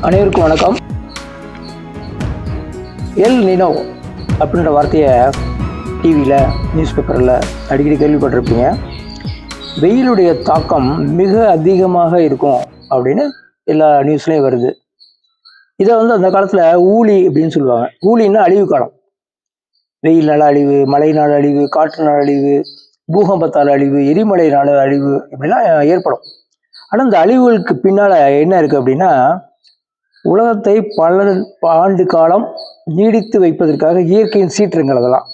அனைவருக்கும் வணக்கம். El Nino அப்படின்ற வார்த்தையை டிவியில், நியூஸ் பேப்பரில் அடிக்கடி கேள்விப்பட்டிருப்பீங்க. வெயிலுடைய தாக்கம் மிக அதிகமாக இருக்கும் அப்படின்னு எல்லா நியூஸ்லேயும் வருது. இதை அந்த காலத்தில் ஊழி அப்படின்னு சொல்லுவாங்க. ஊழின்னா அழிவு காலம். வெயில்னால அழிவு, மழையினால் அழிவு, காற்றுனால் அழிவு, பூகம்பத்தால் அழிவு, எரிமலையினால் அழிவு இப்படிலாம் ஏற்படும். ஆனால் இந்த அழிவுகளுக்கு பின்னால் என்ன இருக்குது அப்படின்னா, உலகத்தை பல ஆண்டு காலம் நீடித்து வைப்பதற்காக இயற்கையின் சீற்றங்கள். அதெல்லாம்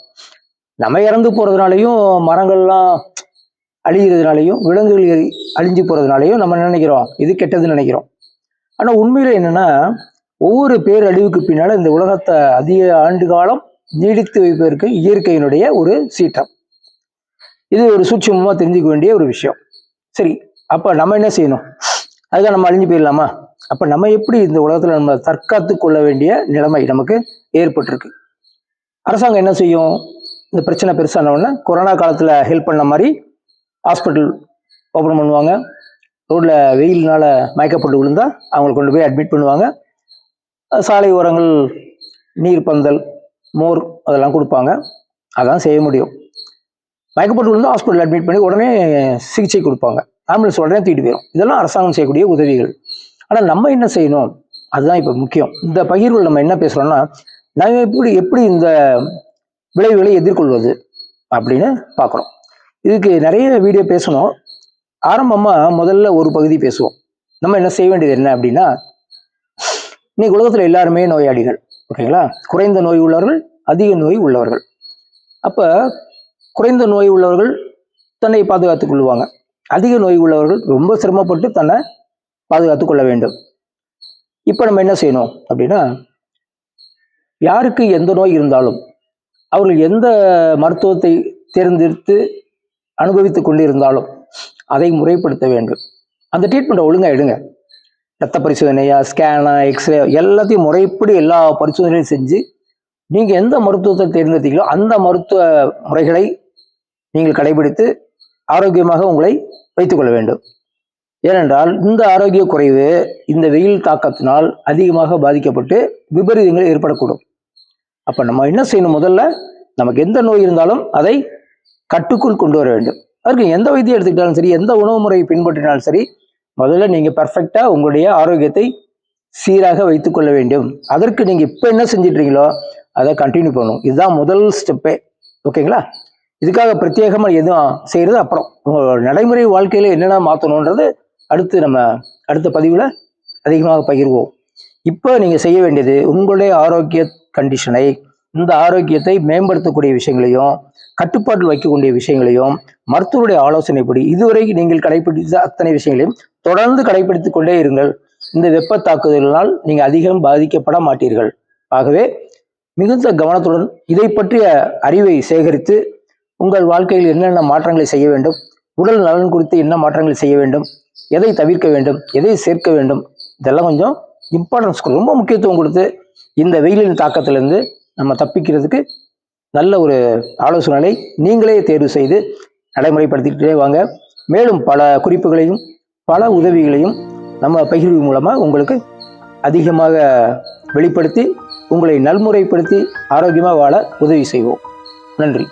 நம்ம இறந்து போகிறதுனாலையும், மரங்கள்லாம் அழிகிறதுனாலையும், விலங்குகள் அழிஞ்சு போகிறதுனாலையும் நம்ம நினைக்கிறோம் இது கெட்டதுன்னு நினைக்கிறோம். ஆனால் உண்மையில் என்னென்னா, ஒவ்வொரு பேரழிவுக்கு பின்னால் இந்த உலகத்தை அதிக ஆண்டு காலம் நீடித்து வைப்பதற்கு இயற்கையினுடைய ஒரு சீற்றம். இது ஒரு சூட்சமமாக தெரிஞ்சுக்க வேண்டிய ஒரு விஷயம். சரி, அப்போ நம்ம என்ன செய்யணும்? அதுக்காக நம்ம அழிஞ்சு போயிடலாமா? அப்போ நம்ம எப்படி இந்த உலகத்தில் நம்ம தற்காத்து கொள்ள வேண்டிய நிலைமை நமக்கு ஏற்பட்டிருக்கு? அரசாங்கம் என்ன செய்யும்? இந்த பிரச்சனை பெருசானவுடனே கொரோனா காலத்தில் ஹெல்ப் பண்ண மாதிரி ஹாஸ்பிட்டல் ஓப்பன் பண்ணுவாங்க. ரோட்டில் வெயில்னால மயக்கப்பட்டு விழுந்தால் அவங்களை கொண்டு போய் அட்மிட் பண்ணுவாங்க. சாலை ஓரங்கள் நீர் பந்தல், மோர் அதெல்லாம் கொடுப்பாங்க. அதான் செய்ய முடியும். மயக்கப்பட்டு விழுந்தால் ஹாஸ்பிட்டல் அட்மிட் பண்ணி உடனே சிகிச்சை கொடுப்பாங்க. ஆம்புலன்ஸ் உடனே தூக்கிட்டு போயிடும். இதெல்லாம் அரசாங்கம் செய்யக்கூடிய உதவிகள். ஆனால் நம்ம என்ன செய்யணும்? அதுதான் இப்போ முக்கியம். இந்த பகிர்வுகள் நம்ம என்ன பேசுகிறோம்னா, நாங்கள் எப்படி இந்த விளைவுகளை எதிர்கொள்வது அப்படின்னு பார்க்குறோம். இதுக்கு நிறைய வீடியோ பேசணும். ஆரம்பமாக முதல்ல ஒரு பகுதி பேசுவோம். நம்ம என்ன செய்ய வேண்டியது என்ன அப்படின்னா, இன்னைக்கு உலகத்தில் எல்லாருமே நோயாளிகள், ஓகேங்களா? குறைந்த நோய் உள்ளவர்கள், அதிக நோய் உள்ளவர்கள். அப்போ குறைந்த நோய் உள்ளவர்கள் தன்னை பாதுகாத்துக் கொள்வாங்க. அதிக நோய் உள்ளவர்கள் ரொம்ப சிரமப்பட்டு தன்னை பாதுகாத்து கொள்ள வேண்டும். இப்போ நம்ம என்ன செய்யணும் அப்படின்னா, யாருக்கு எந்த நோய் இருந்தாலும் அவர்கள் எந்த மருத்துவத்தை தேர்ந்தெடுத்து அனுபவித்து கொண்டு இருந்தாலும் அதை முறைப்படுத்த வேண்டும். அந்த ட்ரீட்மெண்ட்டை ஒழுங்காக எடுங்க. ரத்த பரிசோதனையா, ஸ்கேனா, எக்ஸ்ரே எல்லாத்தையும் முறைப்படி எல்லா பரிசோதனையும் செஞ்சு நீங்கள் எந்த மருத்துவத்தை தேர்ந்தெடுத்தீங்களோ அந்த மருத்துவ முறைகளை நீங்கள் கடைபிடித்து ஆரோக்கியமாக உங்களை வைத்துக்கொள்ள வேண்டும். ஏனென்றால் இந்த ஆரோக்கிய குறைவு இந்த வெயில் தாக்கத்தினால் அதிகமாக பாதிக்கப்பட்டு விபரீதங்கள் ஏற்படக்கூடும். அப்போ நம்ம என்ன செய்யணும்? முதல்ல நமக்கு எந்த நோய் இருந்தாலும் அதை கட்டுக்குள் கொண்டு வர வேண்டும். அதற்கு எந்த வைத்தியம் எடுத்துக்கிட்டாலும் சரி, எந்த உணவு முறையை பின்பற்றினாலும் சரி, முதல்ல நீங்கள் பர்ஃபெக்டாக உங்களுடைய ஆரோக்கியத்தை சீராக வைத்துக்கொள்ள வேண்டும். அதற்கு நீங்கள் இப்போ என்ன செஞ்சிட்றீங்களோ அதை கண்டினியூ பண்ணணும். இதுதான் முதல் ஸ்டெப்பே, ஓகேங்களா? இதுக்காக பிரத்யேகமாக எதுவும் செய்கிறது அப்புறம். உங்களோட நடைமுறை வாழ்க்கையில் என்னென்ன மாற்றணுன்றது நம்ம அடுத்த பதிவில் அதிகமாக பகிர்வோம். இப்போ நீங்கள் செய்ய வேண்டியது, உங்களுடைய ஆரோக்கிய கண்டிஷனை, இந்த ஆரோக்கியத்தை மேம்படுத்தக்கூடிய விஷயங்களையும், கட்டுப்பாட்டில் வைக்கக்கூடிய விஷயங்களையும், மருத்துவருடைய ஆலோசனைப்படி இதுவரைக்கும் நீங்கள் கடைபிடித்த அத்தனை விஷயங்களையும் தொடர்ந்து கடைபிடித்து கொண்டே இருங்கள். இந்த வெப்ப தாக்குதலினால் நீங்கள் அதிகம் பாதிக்கப்பட மாட்டீர்கள். ஆகவே மிகுந்த கவனத்துடன் இதை பற்றிய அறிவை சேகரித்து உங்கள் வாழ்க்கையில் என்னென்ன மாற்றங்களை செய்ய வேண்டும், உடல் நலன் குறித்து என்ன மாற்றங்களை செய்ய வேண்டும், எதை தவிர்க்க வேண்டும், எதை சேர்க்க வேண்டும், இதெல்லாம் கொஞ்சம் இம்பார்ட்டன்ஸ் கொடுத்து, ரொம்ப முக்கியத்துவம் கொடுத்து இந்த வெயிலின் தாக்கத்திலிருந்து நம்ம தப்பிக்கிறதுக்கு நல்ல ஒரு ஆலோசனைகளை நீங்களே தேர்வு செய்து நடைமுறைப்படுத்திக்கிட்டே வாங்க. மேலும் பல குறிப்புகளையும் பல உதவிகளையும் நம்ம பகிர்வு மூலமாக உங்களுக்கு அதிகமாக வெளிப்படுத்தி உங்களை நல்முறைப்படுத்தி ஆரோக்கியமாக வாழ உதவி செய்வோம். நன்றி.